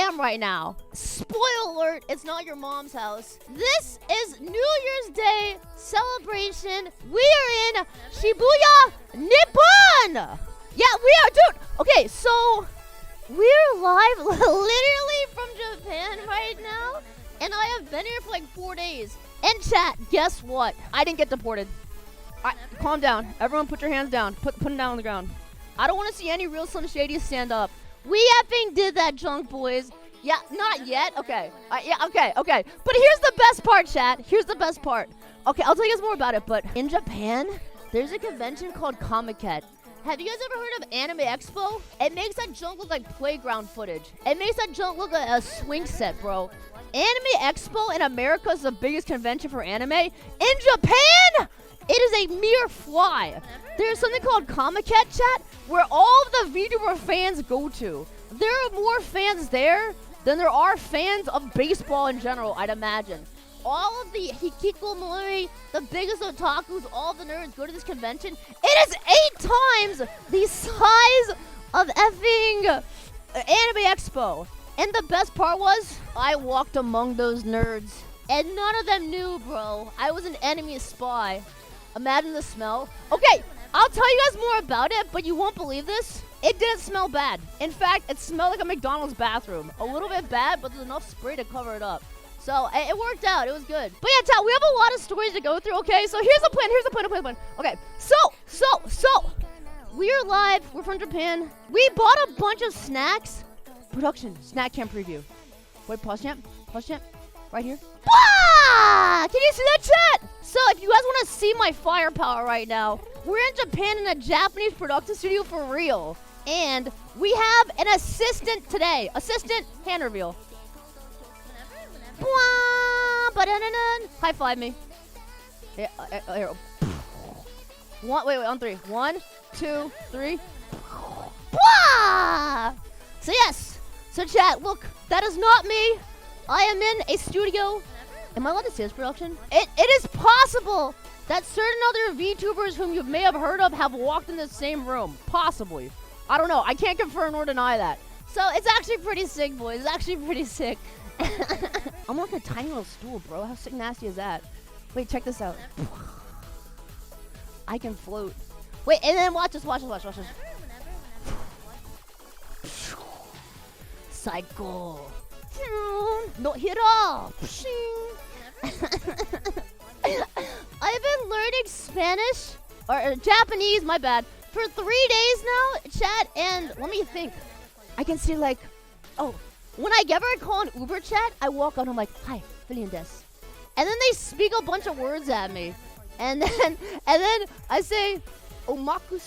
Japan right now. Spoiler alert, it's not your mom's house. This is New Year's Day celebration. We are in Shibuya, Nippon. Yeah, we are, dude. Okay, so we're live literally from Japan right now. And I have been here for like 4 days. And chat, guess what? I didn't get deported. All right, calm down. Everyone put your hands down. Put them down on the ground. I don't want to see any real Slim Shady stand up. We effing did that junk, boys. Yeah, not yet. Okay. Yeah, okay. But here's the best part, chat. Here's the best part. Okay, I'll tell you guys more about it. But in Japan, there's a convention called Comiket. Have you guys ever heard of Anime Expo? It makes that junk look like playground footage. It makes that junk look like a swing set, bro. Anime Expo in America is the biggest convention for anime. In Japan, it is a mere fly. There's something called Comiket, chat, where all of the VTuber fans go to. There are more fans there than there are fans of baseball in general, I'd imagine. All of the hikikomori, the biggest otakus, all the nerds go to this convention. It is 8 times the size of effing Anime Expo. And the best part was, I walked among those nerds. And none of them knew, bro. I was an enemy spy. Imagine the smell. Okay, I'll tell you guys more about it, but you won't believe this. It didn't smell bad. In fact, it smelled like a McDonald's bathroom. A little bit bad, but there's enough spray to cover it up. So, it worked out. It was good. But yeah, chat, we have a lot of stories to go through, okay? So here's the plan. Okay, so, we are live. We're from Japan. We bought a bunch of snacks. Production, snack cam preview. Wait, pause champ. Right here. Blah! Can you see that, chat? So, if you guys want to see my firepower right now, we're in Japan in a Japanese production studio for real. And we have an assistant today. Assistant, hand reveal. Blah! Ba-da-da-da. High five me. Here. Wait, on 3. 1, 2, 3. Blah! So yes. So chat, look, that is not me. I am in a studio. Am I allowed to say this, production? It is possible that certain other VTubers whom you may have heard of have walked in the same room. Possibly. I don't know. I can't confirm or deny that. So it's actually pretty sick, boys. It's actually pretty sick. I'm on a tiny little stool, bro. How sick nasty is that? Wait, check this out. I can float. Wait, and then watch this. Psycho. No, hit off. I've been learning Spanish or Japanese, my bad, for 3 days now, chat, and let me think. I can see like, when I ever call an Uber chat, I walk on, I'm like, hi, Filian des. And then they speak a bunch of words at me. And then I say, omaku,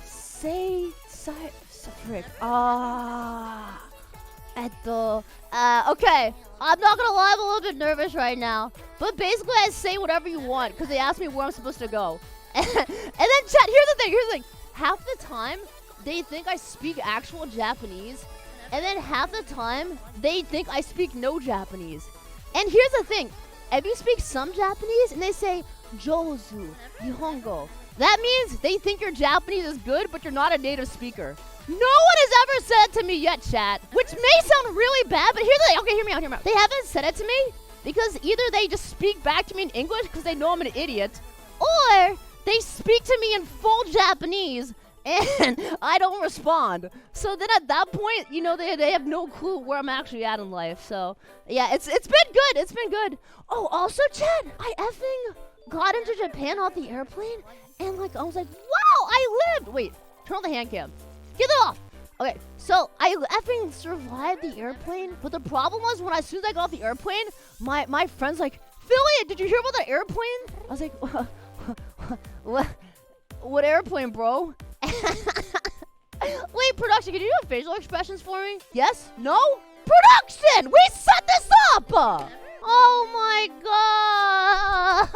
say, frick. Okay. I'm not gonna lie, I'm a little bit nervous right now. But basically, I say whatever you want, because they ask me where I'm supposed to go. And then, chat, here's the thing. Half the time, they think I speak actual Japanese. And then half the time, they think I speak no Japanese. And here's the thing. If you speak some Japanese, and they say, Jozu, Nihongo, that means they think your Japanese is good, but you're not a native speaker. No one has ever said it to me yet, chat. Which may sound really bad, but here's the thing. Okay, hear me out. They haven't said it to me because either they just speak back to me in English because they know I'm an idiot, or they speak to me in full Japanese and I don't respond. So then at that point, you know, they have no clue where I'm actually at in life. So yeah, it's been good. It's been good. Oh, also, chat, I effing got into Japan off the airplane and like I was like, wow, I lived. Wait, turn on the hand cam. Get it off! Okay, so I effing survived the airplane, but the problem was as soon as I got off the airplane, my friend's like, Filian, did you hear about that airplane? I was like, what airplane, bro? Wait, production, can you do facial expressions for me? Yes? No? Production! We set this up! Oh my god!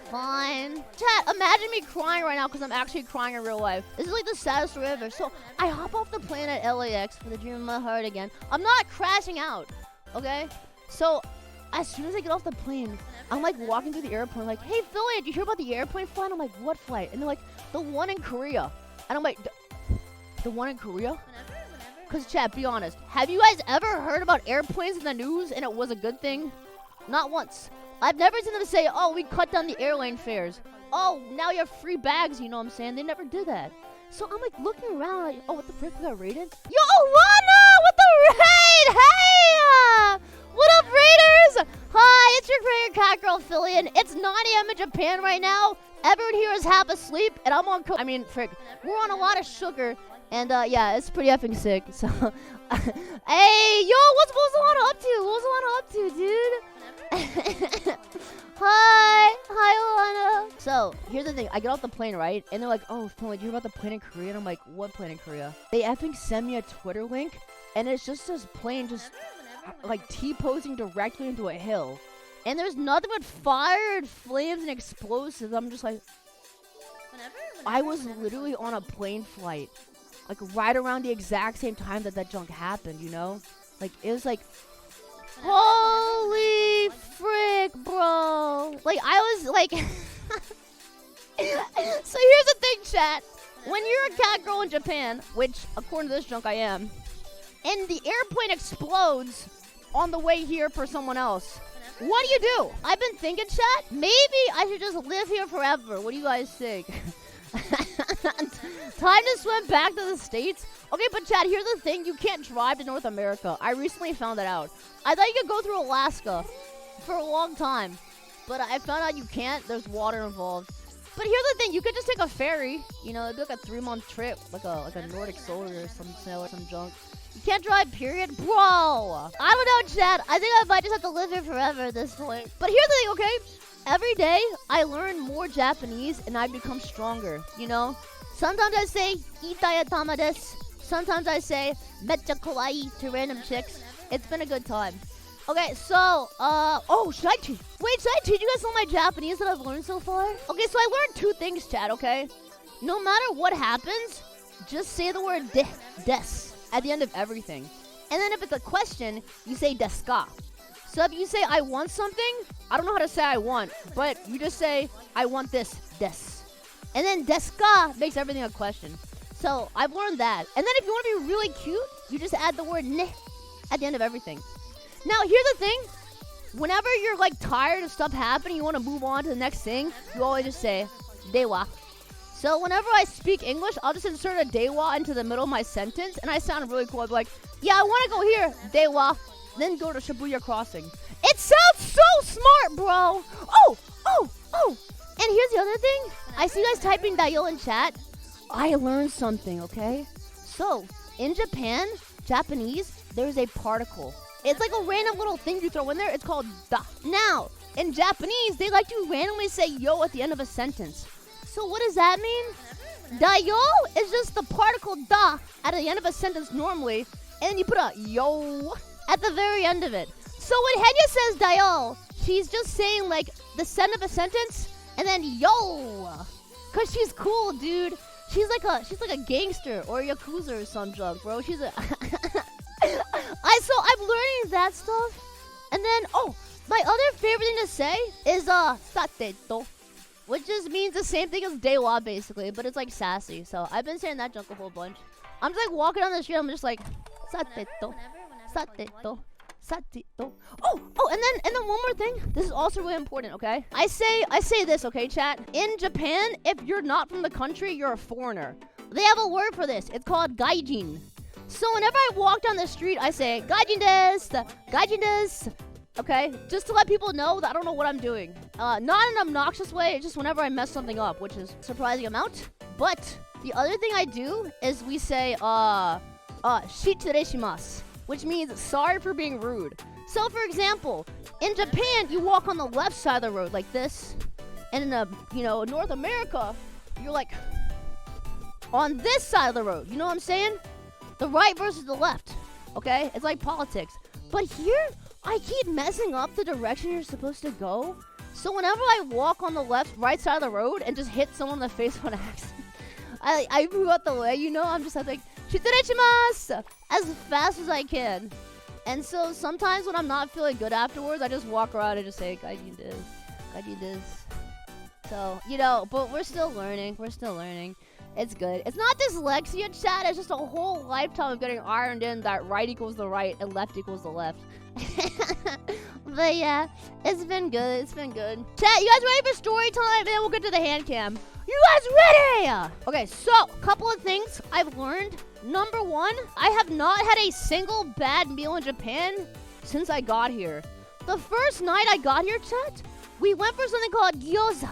Fine. Chat, imagine me crying right now because I'm actually crying in real life. This is like the saddest story ever. So I hop off the plane at LAX for the dream of my heart again. I'm not crashing out, okay? So as soon as I get off the plane, I'm like walking through the airplane like, hey, Filian, did you hear about the airplane flight? I'm like, what flight? And they're like, the one in Korea. And I'm like, the one in Korea? Because, chat, be honest. Have you guys ever heard about airplanes in the news and it was a good thing? Not once. I've never seen them say, oh, we cut down the airline fares. Oh, now you have free bags, you know what I'm saying? They never did that. So I'm like looking around like, oh, what the frick, we got raided? Yo, Lana, with the raid! Hey! What up, Raiders? Hi, it's your favorite cat girl, Filian. It's 9 a.m. in Japan right now. Everyone here is half asleep, and I'm on frick, we're on a lot of sugar, and yeah, it's pretty effing sick, so. Hey, yo, what's Lana up to? What's Lana up to, dude? Hi, Lana. So, here's the thing. I get off the plane, right? And they're like, oh, Phil, like, you hear about the plane in Korea? And I'm like, what plane in Korea? They effing send me a Twitter link, and it's just this plane just, like, T-posing directly into a hill. And there's nothing but fire and flames and explosives. I'm just like, I was literally on a plane flight, like, right around the exact same time that junk happened, you know? Like, it was like, holy frick, bro. Like, I was like, so here's the thing, chat. When you're a cat girl in Japan, which, according to this junk, I am, and the airplane explodes on the way here for someone else, what do? I've been thinking, chat, maybe I should just live here forever. What do you guys think? Time to swim back to the States? Okay, but chat, here's the thing. You can't drive to North America. I recently found that out. I thought you could go through Alaska for a long time, but I found out you can't. There's water involved. But here's the thing. You could just take a ferry. You know, it'd be like a 3-month trip, like a Nordic Solar or some junk. You can't drive, period? Bro! I don't know, chat. I think I might just have to live here forever at this point. But here's the thing, okay? Every day, I learn more Japanese and I become stronger, you know? Sometimes I say, itayatama desu. Sometimes I say, mecha kawaii to random chicks. It's been a good time. Okay, so, should I teach you guys some of my Japanese that I've learned so far? Okay, so I learned 2 things, chat, okay? No matter what happens, just say the word des at the end of everything. And then if it's a question, you say desu ka. So if you say I want something, I don't know how to say I want, but you just say I want this, des. And then desu ka makes everything a question. So I've learned that. And then if you want to be really cute, you just add the word ne at the end of everything. Now here's the thing. Whenever you're like tired of stuff happening, you want to move on to the next thing, you always just say dewa. So whenever I speak English, I'll just insert a dewa into the middle of my sentence, and I sound really cool. I'll be like, yeah, I want to go here, dewa. Then go to Shibuya Crossing. It sounds so smart, bro. Oh. And here's the other thing. I see you guys typing DAYO in chat. I learned something, okay? So, in Japan, Japanese, there's a particle. It's like a random little thing you throw in there. It's called da. Now, in Japanese, they like to randomly say yo at the end of a sentence. So what does that mean? DAYO is just the particle da at the end of a sentence normally, and then you put a yo at the very end of it. So when Henya says DAYO, she's just saying like the end of a sentence and then yo, cause she's cool, dude. She's like a gangster or a yakuza or some junk, bro. She's a so I'm learning that stuff, and then my other favorite thing to say is sateto, which just means the same thing as dewa basically, but it's like sassy. So I've been saying that junk a whole bunch. I'm just like walking down the street. I'm just like sateto. Sateto. And then one more thing. This is also really important, okay? I say this, okay, chat? In Japan, if you're not from the country, you're a foreigner. They have a word for this. It's called gaijin. So whenever I walk down the street, I say gaijin desu. Okay? Just to let people know that I don't know what I'm doing. Not in an obnoxious way, it's just whenever I mess something up, which is a surprising amount. But the other thing I do is we say shitsureshimasu, which means sorry for being rude. So for example, in Japan, you walk on the left side of the road like this. And in North America, you're like on this side of the road. You know what I'm saying? The right versus the left. Okay? It's like politics. But here, I keep messing up the direction you're supposed to go. So whenever I walk on the right side of the road and just hit someone in the face on accident, I move out the way, you know? I'm just like, shitsureshimasu! As fast as I can. And so sometimes when I'm not feeling good afterwards, I just walk around and just say, gaijin desu. So, but we're still learning. It's good. It's not dyslexia, chat. It's just a whole lifetime of getting ironed in that right equals the right and left equals the left. But yeah, it's been good. It's been good. Chat, you guys ready for story time? And then we'll get to the hand cam. You guys ready? Okay, so a couple of things I've learned. Number one, I have not had a single bad meal in Japan since I got here. The first night I got here, chat, we went for something called gyoza,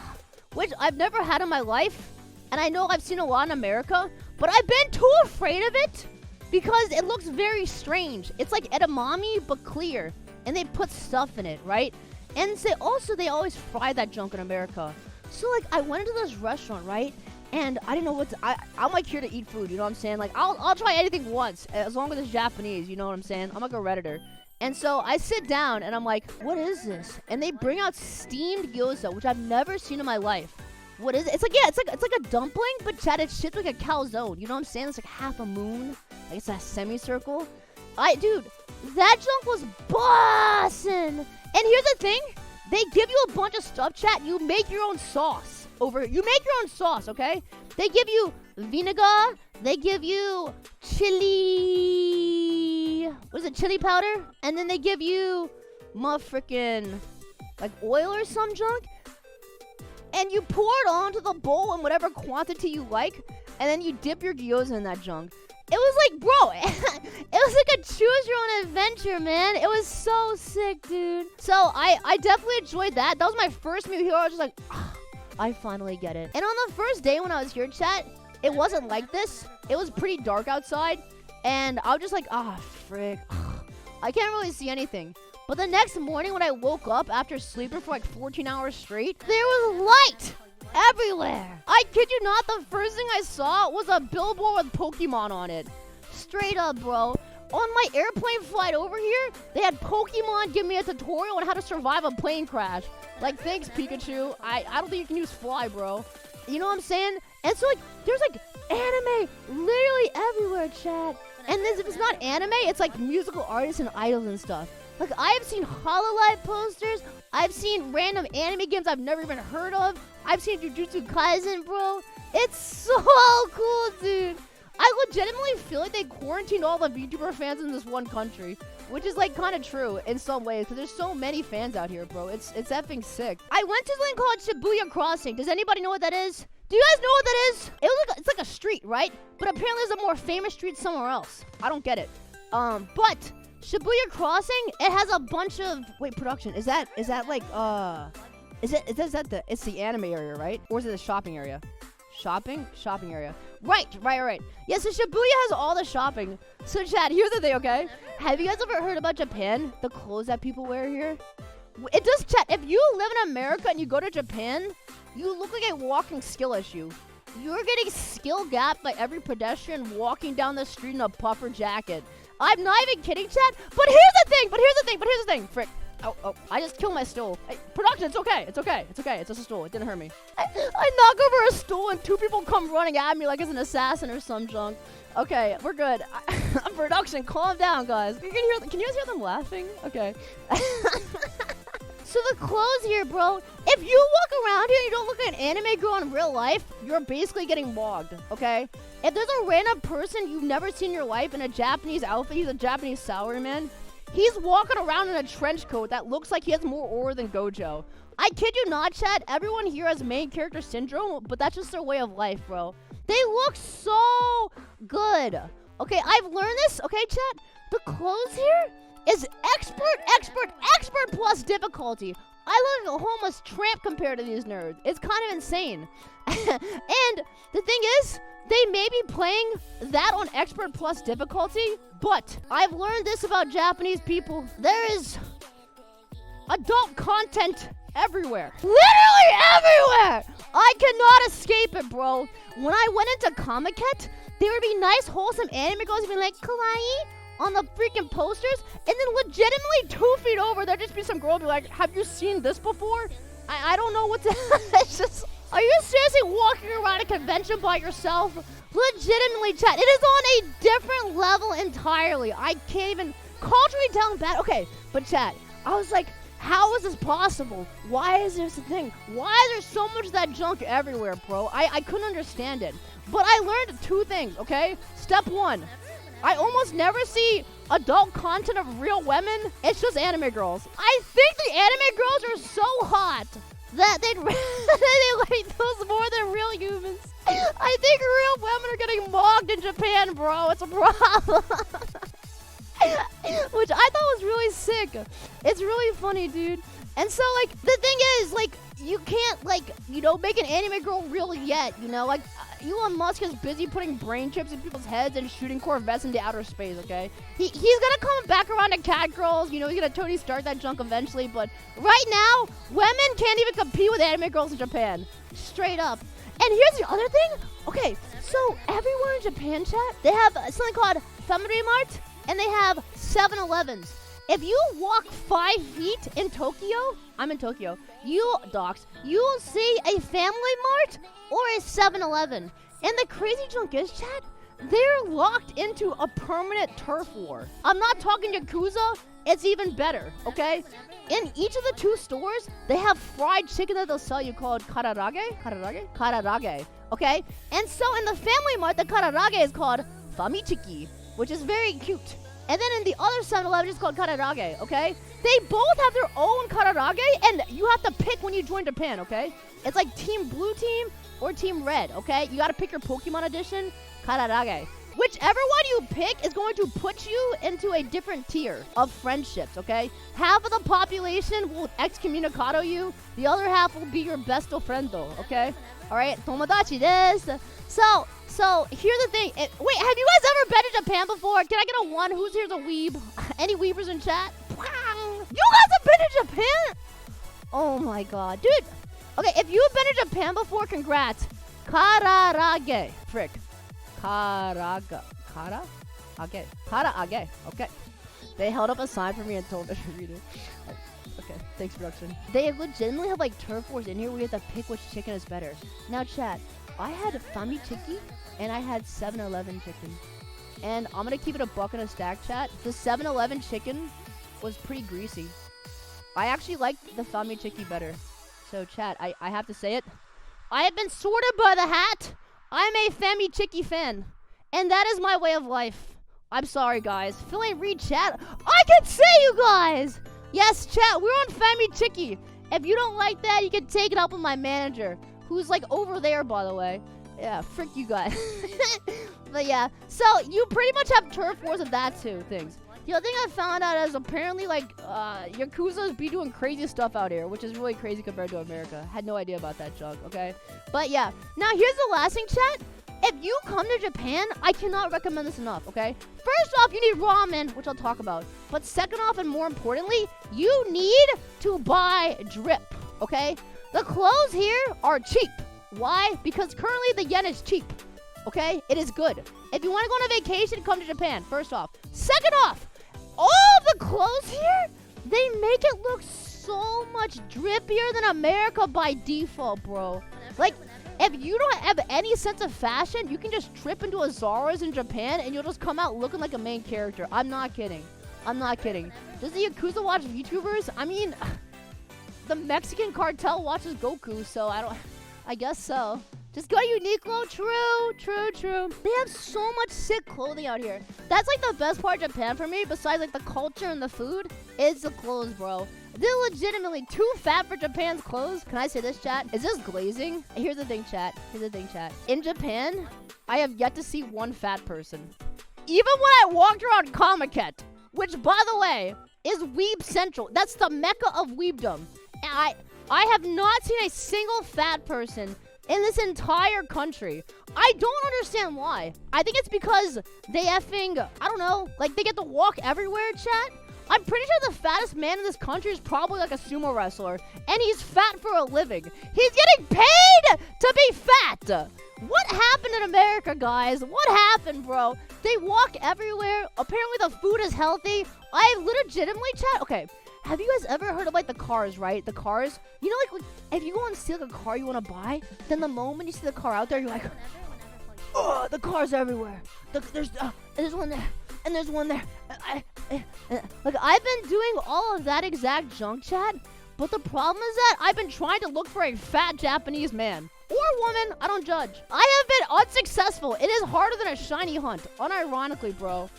which I've never had in my life. And I know I've seen a lot in America, but I've been too afraid of it because it looks very strange. It's like edamame, but clear. And they put stuff in it, right? And they always fry that junk in America. So, like, I went into this restaurant, right? And I didn't know what to... I'm, like, here to eat food, you know what I'm saying? Like, I'll try anything once, as long as it's Japanese, you know what I'm saying? I'm like a Redditor. And so I sit down, and I'm like, what is this? And they bring out steamed gyoza, which I've never seen in my life. What is it? It's like, yeah, it's like a dumpling, but chat, it's shaped like a calzone. You know what I'm saying? It's like half a moon. Like it's a semicircle. Dude, that junk was bussin'. And here's the thing. They give you a bunch of stuff, chat. You make your own sauce. You make your own sauce, okay? They give you vinegar. They give you chili. What is it? Chili powder. And then they give you freaking like oil or some junk. And you pour it onto the bowl in whatever quantity you like, and then you dip your gyoza in that junk. It was like, bro, it was like a choose your own adventure, man. It was so sick, dude. So I definitely enjoyed that. That was my first meal here. I was just like, I finally get it. And on the first day when I was here, chat, it wasn't like this. It was pretty dark outside, and I was just like, frick. I can't really see anything. But the next morning when I woke up after sleeping for like 14 hours straight, there was light everywhere. I kid you not, the first thing I saw was a billboard with Pokemon on it. Straight up, bro. On my airplane flight over here, they had Pokemon give me a tutorial on how to survive a plane crash. Like, thanks, Pikachu. I don't think you can use fly, bro. You know what I'm saying? And so, like, there's like anime literally everywhere, chat. And this, if it's not anime, it's like musical artists and idols and stuff. Like, I've seen Hololive posters. I've seen random anime games I've never even heard of. I've seen Jujutsu Kaisen, bro. It's so cool, dude. I legitimately feel like they quarantined all the VTuber fans in this one country, which is, like, kind of true in some ways, because there's so many fans out here, bro. It's effing sick. I went to something called Shibuya Crossing. Does anybody know what that is? Do you guys know what that is? It's like a street, right? But apparently there's a more famous street somewhere else. I don't get it. But Shibuya Crossing, it has a bunch of production. Is that like it's the anime area, right? Or is it the shopping area? Shopping area. Right. Yeah, so Shibuya has all the shopping. So chat, here's the thing, okay? Have you guys ever heard about Japan? The clothes that people wear here? It does, chat. If you live in America and you go to Japan, you look like a walking skill issue. You're getting skill gapped by every pedestrian walking down the street in a puffer jacket. I'm not even kidding, chat. But here's the thing. Frick. Oh, I just killed my stool. Hey, production, it's okay. It's just a stool. It didn't hurt me. I knock over a stool and two people come running at me like it's an assassin or some junk. Okay, we're good. Production, calm down, guys. Can you guys hear them laughing? Okay. So the clothes here, bro, if you walk around here and you don't look like an anime girl in real life, you're basically getting mogged, okay? If there's a random person you've never seen in your life in a Japanese outfit, he's a Japanese salaryman, he's walking around in a trench coat that looks like he has more aura than Gojo. I kid you not, chat, everyone here has main character syndrome, but that's just their way of life, bro. They look so good. Okay, I've learned this, okay, chat? The clothes here is expert plus difficulty. I look like a homeless tramp compared to these nerds. It's kind of insane. And the thing is, they may be playing that on expert plus difficulty, but I've learned this about Japanese people. There is adult content everywhere. Literally everywhere! I cannot escape it, bro. When I went into Comiket, there would be nice, wholesome anime girls being like, kawaii, on the freaking posters, and then legitimately 2 feet over, there'd just be some girl be like, have you seen this before? I don't know what to... It's just... Are you seriously walking around a convention by yourself? Legitimately, chat. It is on a different level entirely. I can't even culturally tell them bad. Okay, but chat, I was like, how is this possible? Why is this a thing? Why is there so much of that junk everywhere, bro? I couldn't understand it. But I learned 2 things, okay? Step 1, I almost never see adult content of real women. It's just anime girls. I think the anime girls are so hot that they like those more than real humans. I think real women are getting mocked in Japan, bro. It's a problem. Which I thought was really sick. It's really funny, dude. And so, like, the thing is, like, you can't, like, you know, make an anime girl real yet, you know? Like, Elon Musk is busy putting brain chips in people's heads and shooting Corvettes into outer space, okay? He's gonna come back around to cat girls, you know, he's gonna Tony Stark that junk eventually, but right now, women can't even compete with anime girls in Japan. Straight up. And here's the other thing. Okay, so everywhere in Japan, chat, they have something called Family Mart, and they have 7-Elevens. If you walk 5 feet in Tokyo, I'm in Tokyo, you'll see a Family Mart or a 7-Eleven. And the crazy junk is, chat, they're locked into a permanent turf war. I'm not talking Yakuza, it's even better, okay? In each of the 2 stores, they have fried chicken that they'll sell you called kararage, okay? And so in the Family Mart, the kararage is called famichiki, which is very cute. And then in the other 7-Eleven, it's called kararage, okay? They both have their own kararage, and you have to pick when you join Japan, okay? It's like Team Blue Team or Team Red, okay? You gotta pick your Pokemon edition, kararage. Whichever one you pick is going to put you into a different tier of friendships, okay? Half of the population will excommunicado you. The other half will be your besto friendo, okay? All right, tomodachi desu. So here's the thing. Wait, have you guys ever been to Japan before? Can I get a 1? Who's here's a weeb? Any weebers in chat? You guys have been to Japan? Oh my god, dude. Okay, if you've been to Japan before, congrats. Kararage. Frick. Karaage. Okay. They held up a sign for me and told me to read it. Okay, thanks, production. They legitimately have like turf wars in here where you have to pick which chicken is better. Now, chat, I had famichiki and I had 7-Eleven chicken. And I'm gonna keep it a buck in a stack, chat. The 7-Eleven chicken was pretty greasy. I actually liked the famichiki better. So, chat, I have to say it. I have been sorted by the hat. I'm a famichiki fan. And that is my way of life. I'm sorry, guys. Filian, read chat. I can say you guys! Yes, chat, we're on famichiki. If you don't like that, you can take it up with my manager, who's like over there, by the way. Yeah, frick you guys. But yeah, so you pretty much have turf wars of that too, things. The other thing I found out is apparently like Yakuza's be doing crazy stuff out here, which is really crazy compared to America. Had no idea about that junk, okay? But yeah, now here's the last thing, chat. If you come to Japan, I cannot recommend this enough, okay? First off, you need ramen, which I'll talk about. But second off, and more importantly, you need to buy drip, okay? The clothes here are cheap. Why? Because currently the yen is cheap, okay? It is good. If you want to go on a vacation, come to Japan, first off. Second off, all the clothes here, they make it look so much drippier than America by default, bro. Like, if you don't have any sense of fashion, you can just trip into a Zara's in Japan and you'll just come out looking like a main character. I'm not kidding. I'm not kidding. Does the Yakuza watch VTubers? I mean, the Mexican cartel watches Goku, so I guess so. Just go to Uniqlo. True. They have so much sick clothing out here. That's like the best part of Japan for me, besides like the culture and the food, is the clothes, bro. They're legitimately too fat for Japan's clothes. Can I say this, chat? Is this glazing? Here's the thing, chat. In Japan, I have yet to see one fat person. Even when I walked around Kamaket, which, by the way, is Weeb Central. That's the mecca of weebdom. And I have not seen a single fat person in this entire country. I don't understand why. I think it's because they effing, I don't know, like they get to walk everywhere, chat. I'm pretty sure the fattest man in this country is probably like a sumo wrestler, and he's fat for a living. He's getting paid to be fat. What happened in America, guys? What happened, bro? They walk everywhere. Apparently the food is healthy. I legitimately, chat, okay, have you guys ever heard of like the cars, right? The cars, you know, like if you go and see like a car you want to buy, then the moment you see the car out there, you're like, oh, the cars are everywhere. There's one there, and there's one there. Like, I've been doing all of that exact junk, chat, but the problem is that I've been trying to look for a fat Japanese man or woman, I don't judge. I have been unsuccessful. It is harder than a shiny hunt, unironically, bro.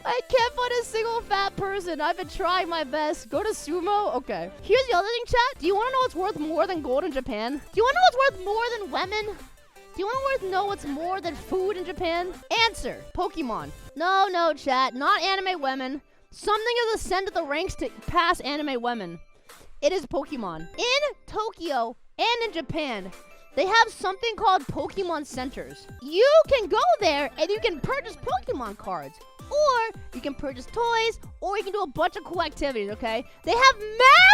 I can't find a single fat person. I've been trying my best. Go to sumo? Okay. Here's the other thing, chat. Do you want to know what's worth more than gold in Japan? Do you want to know what's worth more than women? Do you want to know what's more than food in Japan? Answer. Pokemon. No, chat. Not anime women. Something has ascended the ranks to pass anime women. It is Pokemon. In Tokyo and in Japan, they have something called Pokemon Centers. You can go there and you can purchase Pokemon cards. Or you can purchase toys, or you can do a bunch of cool activities, okay? They have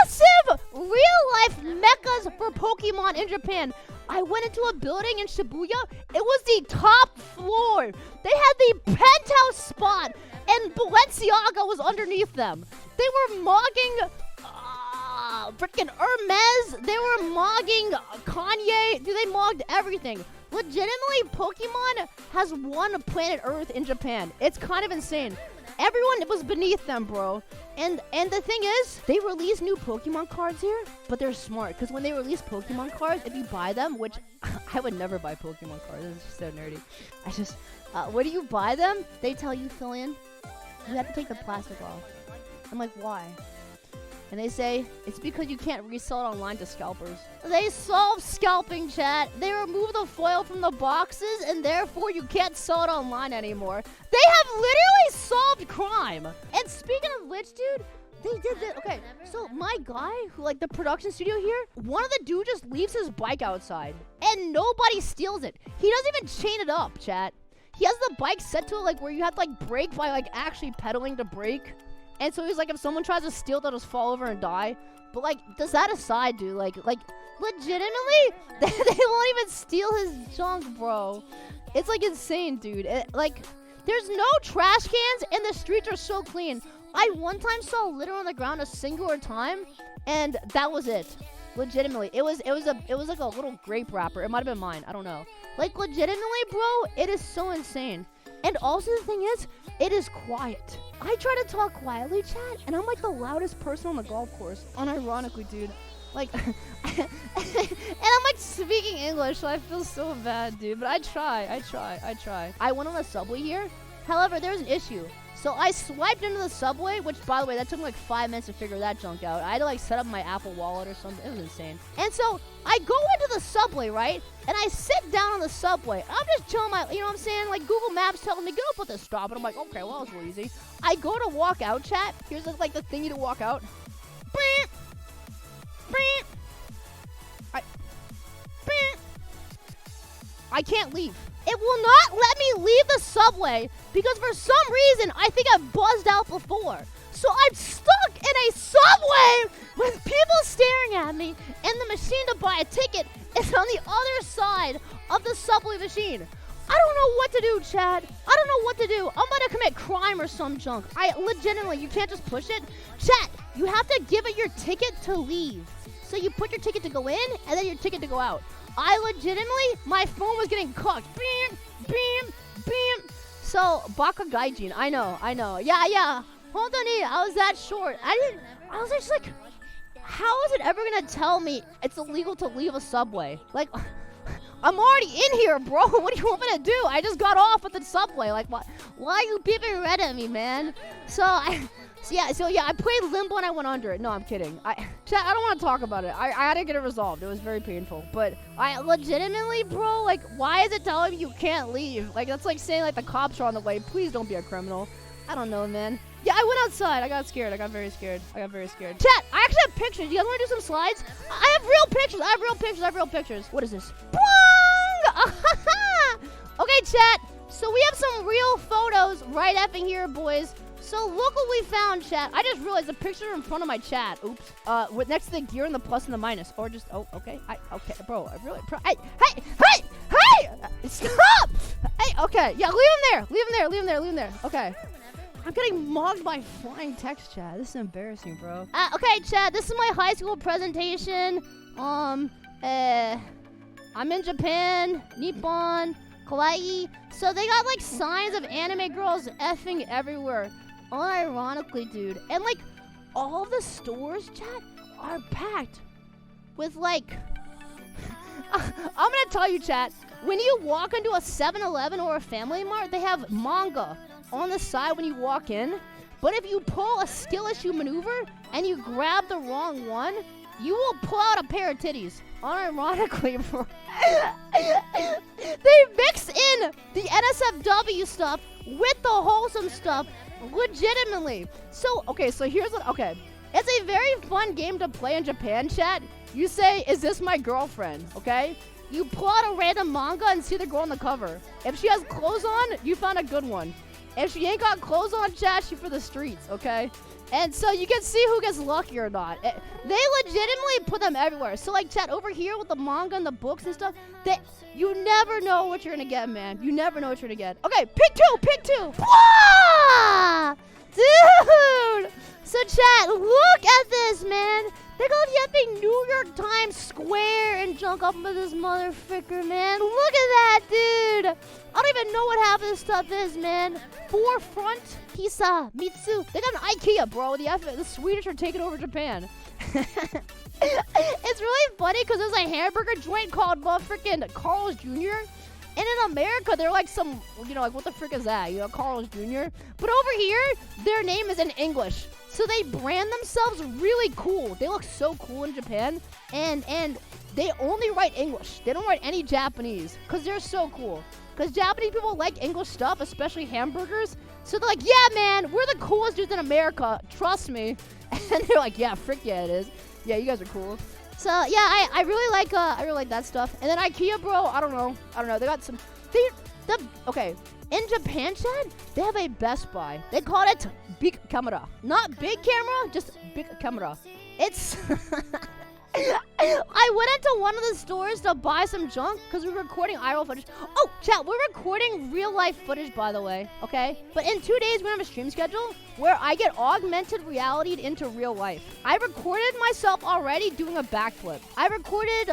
massive real-life mechas for Pokemon in Japan. I went into a building in Shibuya. It was the top floor. They had the penthouse spot, and Balenciaga was underneath them. They were mogging freaking Hermes. They were mogging Kanye. Dude, they mogged everything. Legitimately, Pokemon has won planet Earth in Japan. It's kind of insane. Everyone was beneath them, bro. And the thing is, they release new Pokemon cards here, but they're smart. Because when they release Pokemon cards, if you buy them, which I would never buy Pokemon cards. It's just so nerdy. When you buy them, they tell you, Filian, you have to take the plastic off. I'm like, why? And they say, it's because you can't resell it online to scalpers. They solve scalping, chat. They remove the foil from the boxes, and therefore you can't sell it online anymore. They have literally solved crime. And speaking of which, dude, they did this. Okay, so my guy, who like the production studio here, one of the dudes just leaves his bike outside, and nobody steals it. He doesn't even chain it up, chat. He has the bike set to it like where you have to like brake by like actually pedaling to brake. And so he's like, if someone tries to steal, they'll just fall over and die. But like, does that aside, dude, like legitimately, they won't even steal his junk, bro. It's like insane, dude. Like, there's no trash cans, and the streets are so clean. I one time saw litter on the ground a singular time, and that was it. Legitimately, it was like a little grape wrapper. It might have been mine. I don't know. Like, legitimately, bro, it is so insane. And also the thing is, it is quiet. I try to talk quietly, chat, and I'm like the loudest person on the golf course. Unironically, dude. Like, and I'm like speaking English, so I feel so bad, dude. But I try. I went on the subway here. However, there's an issue. So I swiped into the subway, which, by the way, that took me like 5 minutes to figure that junk out. I had to like set up my Apple Wallet or something. It was insane. And so I go into the subway, right? And I sit down on the subway. I'm just chilling you know what I'm saying? Like Google Maps telling me, go up at this stop. And I'm like, okay, well, that was real easy. I go to walk out, chat. Here's like the thingy to walk out. I can't leave. It will not let me leave the subway because for some reason I think I've buzzed out before. So I'm stuck in a subway with people staring at me, and the machine to buy a ticket is on the other side of the subway machine. I don't know what to do, Chad. I don't know what to do. I'm about to commit crime or some junk. Legitimately, you can't just push it. Chat, you have to give it your ticket to leave. So you put your ticket to go in, and then your ticket to go out. My phone was getting cooked. Beam. So, Baka Gaijin, I know. Yeah. Hold on, I was that short. I was just like, how is it ever gonna tell me it's illegal to leave a subway? Like, I'm already in here, bro. What do you want me to do? I just got off at the subway. Like, why are you peeping red at me, man? So I played Limbo and I went under it. No, I'm kidding. I don't want to talk about it. I had to get it resolved. It was very painful. But I legitimately, bro, like, why is it telling me you can't leave? Like, that's like saying, like, the cops are on the way. Please don't be a criminal. I don't know, man. Yeah, I went outside. I got scared. I got very scared. Chat, I actually have pictures. You guys want to do some slides? I have real pictures. What is this? Boing! Okay, chat. So we have some real photos right effing here, boys. So look what we found, chat. I just realized the picture in front of my chat. Oops. With next to the gear and the plus and the minus, or just okay. Okay, bro. I really. Hey! Stop! Hey, okay. Yeah, leave him there. Okay. I'm getting mocked by flying text, chat. This is embarrassing, bro. Okay, chat. This is my high school presentation. I'm in Japan, Nippon, Kawaii. So they got like signs of anime girls effing everywhere. Unironically, dude. And like all the stores, chat, are packed. with like, I'm gonna tell you, chat. When you walk into a 7-Eleven or a Family Mart, they have manga on the side when you walk in. But if you pull a skill issue maneuver and you grab the wrong one, you will pull out a pair of titties. Unironically, bro. They mix in the NSFW stuff with the wholesome stuff legitimately. So, okay, so here's what, okay. It's a very fun game to play in Japan, chat. You say, is this my girlfriend, okay? You pull out a random manga and see the girl on the cover. If she has clothes on, you found a good one. If she ain't got clothes on, chat, she for the streets, okay? And so you can see who gets lucky or not. They legitimately put them everywhere. So like, chat, over here with the manga and the books and stuff, you never know what you're gonna get, man. You never know what you're gonna get. Okay, pick two. Wah! Dude! So chat, look at this, man. They got the epic New York Times Square and junk up into this motherfucker, man. Look at that, dude. I don't even know what half of this stuff is, man. Forefront, Hisa, Mitsu. They got an IKEA, bro. The Swedish are taking over Japan. It's really funny because there's a hamburger joint called freaking Carl's Jr. And in America, they're like some, like what the frick is that? Carl's Jr. But over here, their name is in English. So they brand themselves really cool. They look so cool in Japan. And they only write English. They don't write any Japanese because they're so cool. Because Japanese people like English stuff, especially hamburgers. So they're like, yeah, man, we're the coolest dudes in America. Trust me. And they're like, yeah, frick yeah, it is. Yeah, you guys are cool. So yeah, I really like that stuff. And then IKEA, bro, I don't know. They got some. Okay. In Japan, chat, they have a Best Buy. They call it Big Camera. Not big camera, just big camera. It's... I went into one of the stores to buy some junk because we were recording IRL footage. Oh, chat, we're recording real life footage, by the way, okay? But in 2 days, we have a stream schedule where I get augmented reality into real life. I recorded myself already doing a backflip. I recorded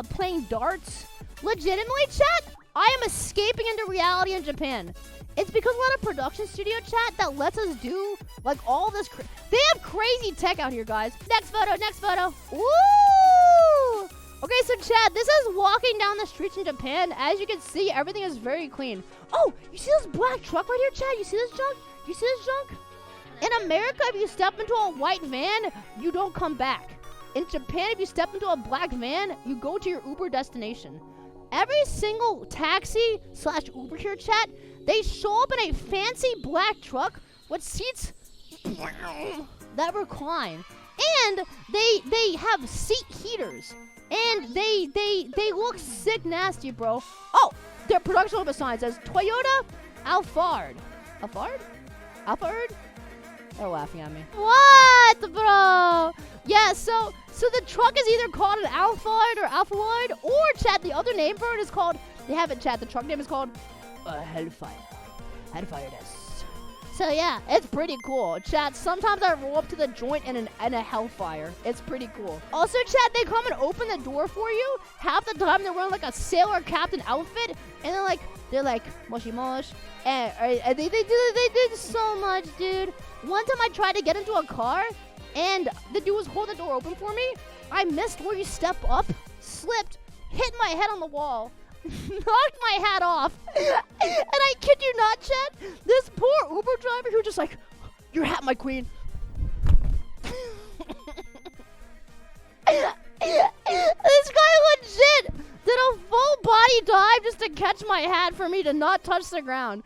playing darts. Legitimately, chat, I am escaping into reality in Japan. It's because a lot of production studio chat that lets us do like all this. They have crazy tech out here, guys. Next photo. Woo! Okay, so chat, this is walking down the streets in Japan. As you can see, everything is very clean. Oh, you see this black truck right here, chat? You see this junk? In America, if you step into a white van, you don't come back. In Japan, if you step into a black van, you go to your Uber destination. Every single taxi/Uber here, chat, they show up in a fancy black truck with seats that recline. And they have seat heaters. And they look sick nasty, bro. Oh, their production limit sign says Toyota Alphard. Alphard? They're laughing at me. What, bro? Yeah, so the truck is either called an Alphard or Alphard, or chat, the other name for it is called, they have it, chat, the truck name is called Hellfire. Hellfire this. So yeah, it's pretty cool. Chat, sometimes I roll up to the joint in a Hellfire. It's pretty cool. Also, chat, they come and open the door for you. Half the time they're wearing like a sailor captain outfit, and they're like moshi mosh. And they did so much, dude. One time I tried to get into a car, and the dude was holding the door open for me. I missed where you step up, slipped, hit my head on the wall, knocked my hat off. And I kid you not, chat, this poor Uber driver who just like, your hat, my queen. This guy legit did a full body dive just to catch my hat for me to not touch the ground.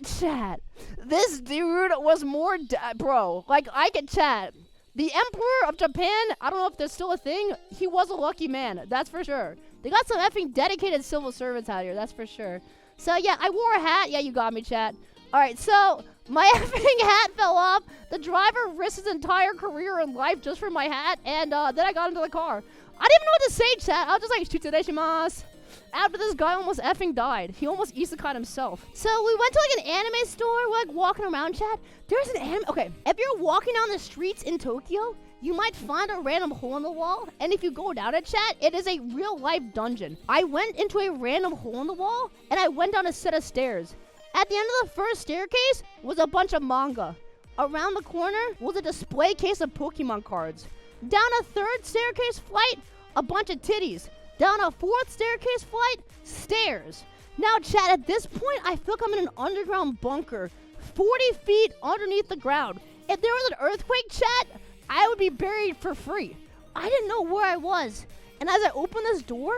Chat, this dude was more, bro, like I could chat. The Emperor of Japan, I don't know if there's still a thing, he was a lucky man, that's for sure. They got some effing dedicated civil servants out here, that's for sure. So yeah, I wore a hat. Yeah, you got me, chat. Alright, so my effing hat fell off. The driver risked his entire career in life just for my hat, and then I got into the car. I didn't even know what to say, chat. I was just like, shutsureshimasu. After this guy almost effing died. He almost isekai'd himself. So we went to like an anime store. We're like walking around, chat. There's an anime. Okay, if you're walking down the streets in Tokyo, you might find a random hole in the wall. And if you go down it, chat, it is a real life dungeon. I went into a random hole in the wall, and I went down a set of stairs. At the end of the first staircase was a bunch of manga. Around the corner was a display case of Pokemon cards. Down a third staircase flight, a bunch of titties. Down a fourth staircase flight, stairs. Now, chat, at this point, I feel like I'm in an underground bunker, 40 feet underneath the ground. If there was an earthquake, chat, I would be buried for free. I didn't know where I was. And as I open this door,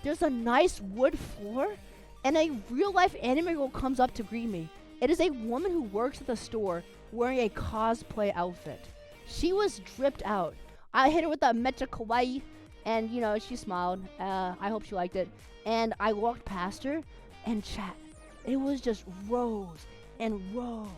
there's a nice wood floor, and a real-life anime girl comes up to greet me. It is a woman who works at the store wearing a cosplay outfit. She was dripped out. I hit her with a mecha kawaii, and, you know, she smiled. I hope she liked it. And I walked past her, and chat, it was just rows and rows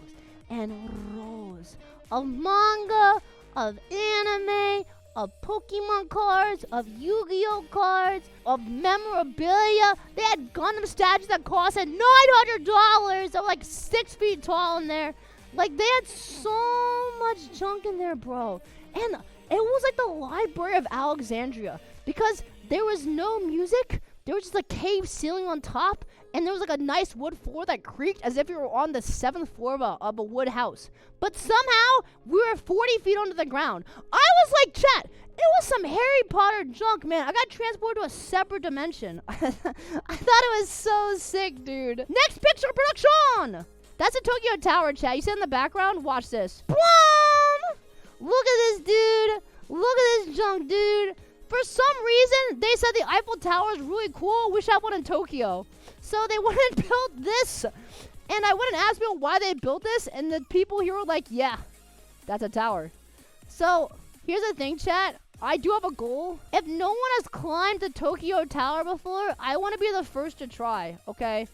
and rows of manga, of anime, of Pokemon cards, of Yu-Gi-Oh cards, of memorabilia. They had Gundam statues that costed $900. They were like 6 feet tall in there. Like, they had so much junk in there, bro. And it was like the Library of Alexandria, because there was no music. There was just a cave ceiling on top, and there was like a nice wood floor that creaked as if you were on the 7th floor of a wood house. But somehow, we were 40 feet under the ground. I was like, chat, it was some Harry Potter junk, man. I got transported to a separate dimension. I thought it was so sick, dude. Next picture production! That's a Tokyo Tower, chat. You see in the background? Watch this. Plum! Look at this, dude. Look at this junk, dude. For some reason, they said the Eiffel Tower is really cool. Wish I had one in Tokyo. So they went and built this. And I went and asked people why they built this. And the people here were like, yeah, that's a tower. So here's the thing, chat. I do have a goal. If no one has climbed the Tokyo Tower before, I want to be the first to try, okay?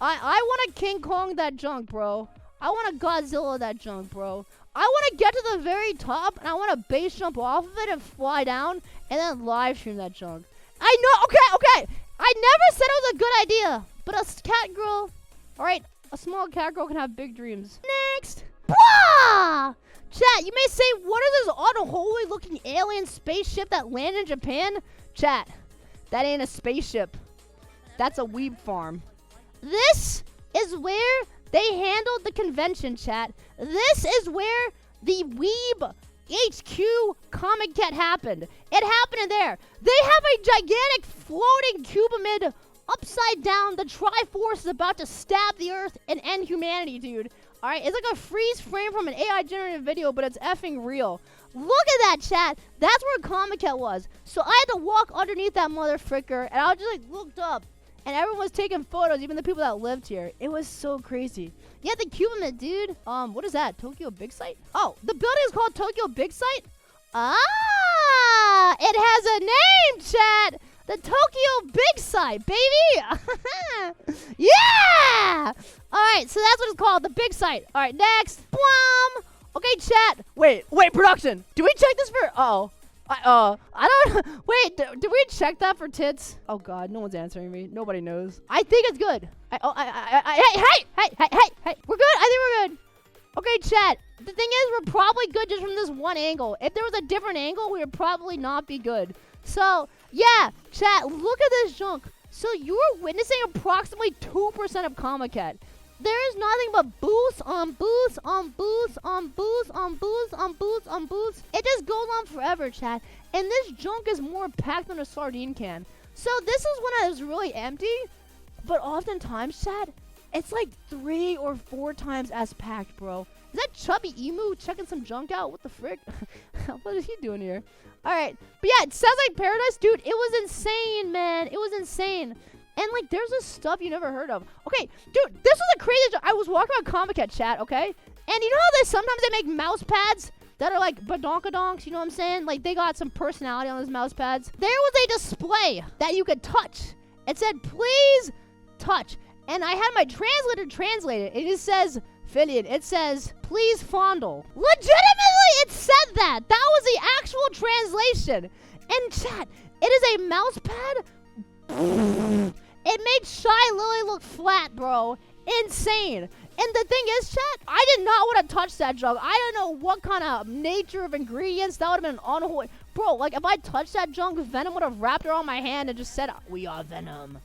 I want to King Kong that junk, bro. I want to Godzilla that junk, bro. I want to get to the very top, and I want to base jump off of it and fly down, and then live stream that junk. I know, okay. I never said it was a good idea, but a cat girl, all right, a small cat girl can have big dreams. Next. Blah! Chat, you may say, what is this unholy-looking alien spaceship that landed in Japan? Chat, that ain't a spaceship. That's a weeb farm. This is where they handled the convention, chat. This is where the Weeb HQ Comic Cat happened. It happened in there. They have a gigantic floating cubamid upside down. The Triforce is about to stab the Earth and end humanity, dude. All right, it's like a freeze frame from an AI generated video, but it's effing real. Look at that, chat. That's where Comic Cat was. So I had to walk underneath that mother fricker, and I just like looked up. And everyone was taking photos, even the people that lived here. It was so crazy. Yeah, the Cubamid, dude. What is that? Tokyo Big Sight? Oh, the building is called Tokyo Big Sight? Ah, it has a name, chat. The Tokyo Big Sight, baby. Yeah. All right, so that's what it's called, the Big Sight. All right, next. Plum. Okay, chat. Wait, production. Do we check this for? I don't. Wait, did we check that for tits? Oh God, no one's answering me. Nobody knows. I think it's good. Hey, we're good. I think we're good. Okay, chat. The thing is, we're probably good just from this one angle. If there was a different angle, we would probably not be good. So yeah, chat. Look at this junk. So you are witnessing approximately 2% of Comic Cat. There is nothing but boosts on boosts on boosts on boosts on boosts on boosts on boosts. It just goes on forever, chat. And this junk is more packed than a sardine can. So this is when I was really empty. But oftentimes, chat, it's like 3 or 4 times as packed, bro. Is that Chubby Emu checking some junk out? What the frick? What is he doing here? Alright. But yeah, it sounds like paradise. Dude, it was insane, man. It was insane. And, like, there's this stuff you never heard of. Okay, dude, this was a crazy... I was walking around Comic Cat, chat, okay? And you know how sometimes they make mouse pads that are, like, badonkadonks, you know what I'm saying? Like, they got some personality on those mouse pads. There was a display that you could touch. It said, please touch. And I had my translator translate it. It just says, Filian, it says, please fondle. Legitimately, it said that. That was the actual translation. And, chat, it is a mouse pad... It made Shy Lily look flat, bro. Insane. And the thing is, chat, I did not want to touch that junk. I don't know what kind of nature of ingredients. That would have been unholy. Bro, like, if I touched that junk, Venom would have wrapped around my hand and just said, we are Venom.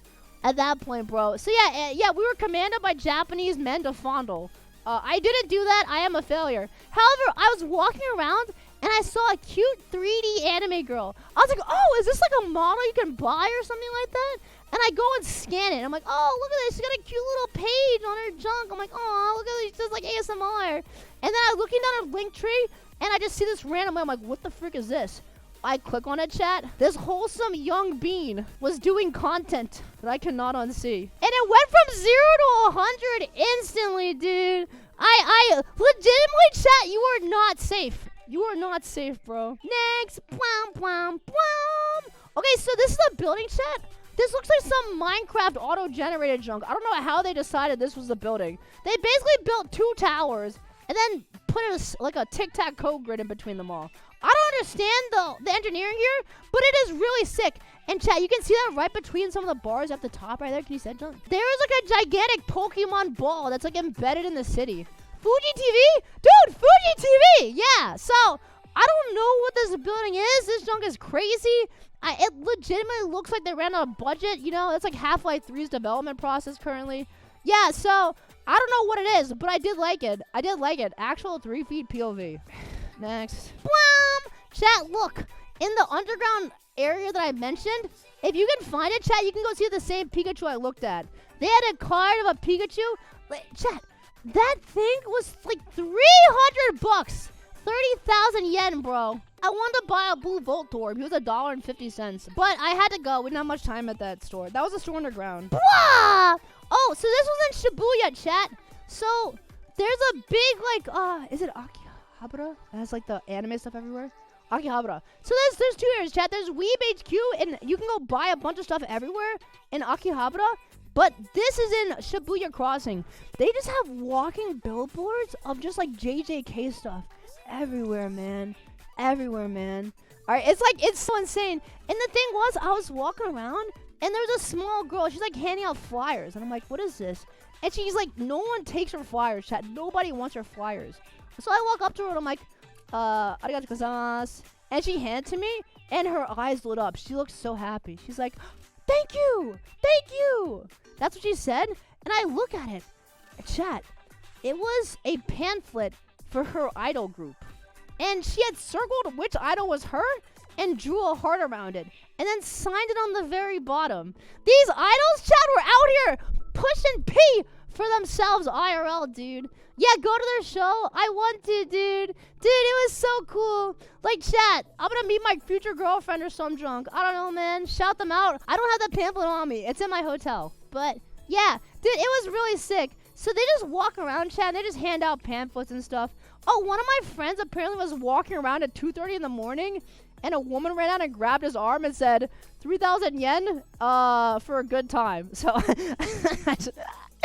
At that point, bro. So, yeah, we were commanded by Japanese men to fondle. I didn't do that. I am a failure. However, I was walking around and I saw a cute 3D anime girl. I was like, oh, is this like a model you can buy or something like that? And I go and scan it. I'm like, oh, look at this. She's got a cute little page on her junk. I'm like, oh, look at this. She does like ASMR. And then I'm looking down her link tree and I just see this random. I'm like, what the frick is this? I click on it, chat. This wholesome young bean was doing content that I cannot unsee. And it went from 0 to 100 instantly, dude. I legitimately, chat, you are not safe. You are not safe, bro. Next. Bwam, bwam, bwam. Okay, so this is a building, chat. This looks like some Minecraft auto-generated junk. I don't know how they decided this was the building. They basically built 2 towers and then put like a tic-tac-toe grid in between them all. I don't understand the engineering here, but it is really sick. And chat, you can see that right between some of the bars at the top right there. Can you see that, John? There is like a gigantic Pokemon ball that's like embedded in the city. Fuji TV? Dude, Fuji TV! Yeah, so I don't know what this building is. This junk is crazy. It legitimately looks like they ran out of budget. You know, it's like Half-Life 3's development process currently. Yeah, so I don't know what it is, but I did like it. I did like it. Actual 3 feet POV. Next. Blam! Chat, look. In the underground area that I mentioned, if you can find it, chat, you can go see the same Pikachu I looked at. They had a card of a Pikachu. Chat, that thing was like 300 bucks. 30,000 yen, bro. I wanted to buy a blue Voltorb. He was $1.50. But I had to go. We didn't have much time at that store. That was a store underground. Blah! Oh, so this was in Shibuya, chat. So there's a big, like, is it Akihabara? That has, like, the anime stuff everywhere. Akihabara. So there's 2 areas, chat. There's Weeb HQ, and you can go buy a bunch of stuff everywhere in Akihabara. But this is in Shibuya Crossing. They just have walking billboards of just, like, JJK stuff. Everywhere, man. Everywhere, man. Alright, it's so insane. And the thing was, I was walking around, and there was a small girl. She's, like, handing out flyers. And I'm like, what is this? And she's like, no one takes her flyers, chat. Nobody wants her flyers. So I walk up to her, and I'm like, arigatou gozaimasu. And she handed to me, and her eyes lit up. She looked so happy. She's like, thank you! Thank you! That's what she said. And I look at it. Chat, it was a pamphlet for her idol group. And she had circled which idol was her and drew a heart around it. And then signed it on the very bottom. These idols, chat, were out here pushing P for themselves IRL, dude. Yeah, go to their show. I want to, dude. Dude, it was so cool. Like, chat, I'm gonna meet my future girlfriend or some drunk. I don't know, man. Shout them out. I don't have the pamphlet on me. It's in my hotel. But, yeah, dude, it was really sick. So they just walk around, chat, and they just hand out pamphlets and stuff. Oh, one of my friends apparently was walking around at 2:30 in the morning, and a woman ran out and grabbed his arm and said, 3,000 yen, for a good time. So, you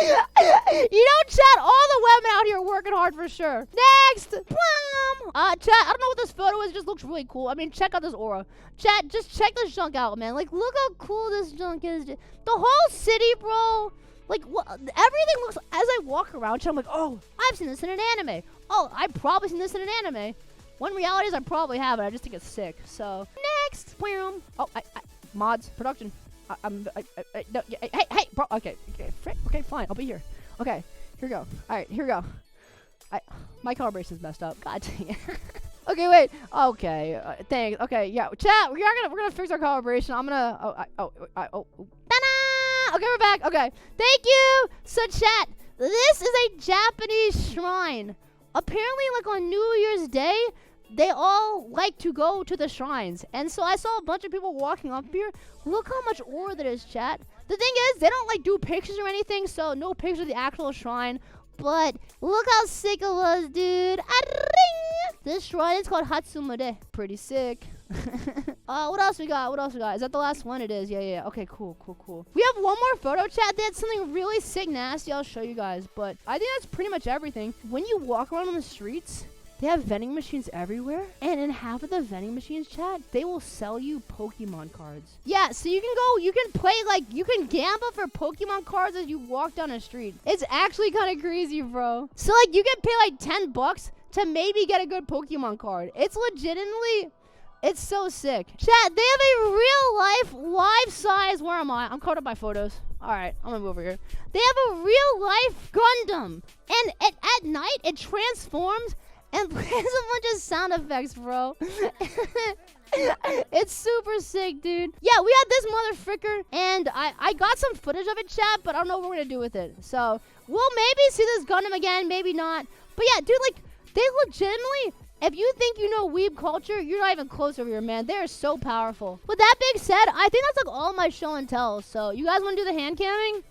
know, chat, all the women out here working hard for sure. Next! Plum! Chat, I don't know what this photo is. It just looks really cool. I mean, check out this aura. Chat, just check this junk out, man. Like, look how cool this junk is. The whole city, bro. Like, everything looks, as I walk around, I'm like, oh, I've seen this in an anime. Oh, I've probably seen this in an anime. When reality is I probably haven't. I just think it's sick. So, next. Oh, mods, production. No, hey, bro. Okay, fine. I'll be here. Okay, here we go. All right, here we go. My calibration's messed up. God dang it. Okay, wait. Okay, thanks. Okay, yeah, chat. We're gonna fix our calibration. I'm gonna. Ta-da! Okay, we're back. Okay, thank you. So, chat, this is a Japanese shrine. Apparently, like on New Year's Day, they all like to go to the shrines. And so I saw a bunch of people walking up here. Look how much ore there is, chat. The thing is, they don't like do pictures or anything, so no picture of the actual shrine. But look how sick it was, dude. This shrine is called Hatsumade. Pretty sick. What else we got? Is that the last one? It is. Yeah. Okay, cool. We have one more photo, chat. They had something really sick nasty. I'll show you guys. But I think that's pretty much everything. When you walk around on the streets, they have vending machines everywhere. And in half of the vending machines, chat, they will sell you Pokemon cards. Yeah, so you can play, like, you can gamble for Pokemon cards as you walk down the street. It's actually kind of crazy, bro. So, like, you can pay, like, 10 bucks to maybe get a good Pokemon card. It's legitimately, it's so sick. Chat, they have a real life, life-size, where am I? I'm caught up by photos. All right, I'm gonna move over here. They have a real life Gundam, and at night it transforms and plays a bunch of sound effects, bro. It's super sick, dude. Yeah, we had this motherfucker, and I got some footage of it, chat, but I don't know what we're gonna do with it. So we'll maybe see this Gundam again, maybe not. But yeah, dude, like, they legitimately, if you think you know weeb culture, you're not even close over here, man. They are so powerful. With that being said, I think that's like all my show and tell. So you guys want to do the hand camming?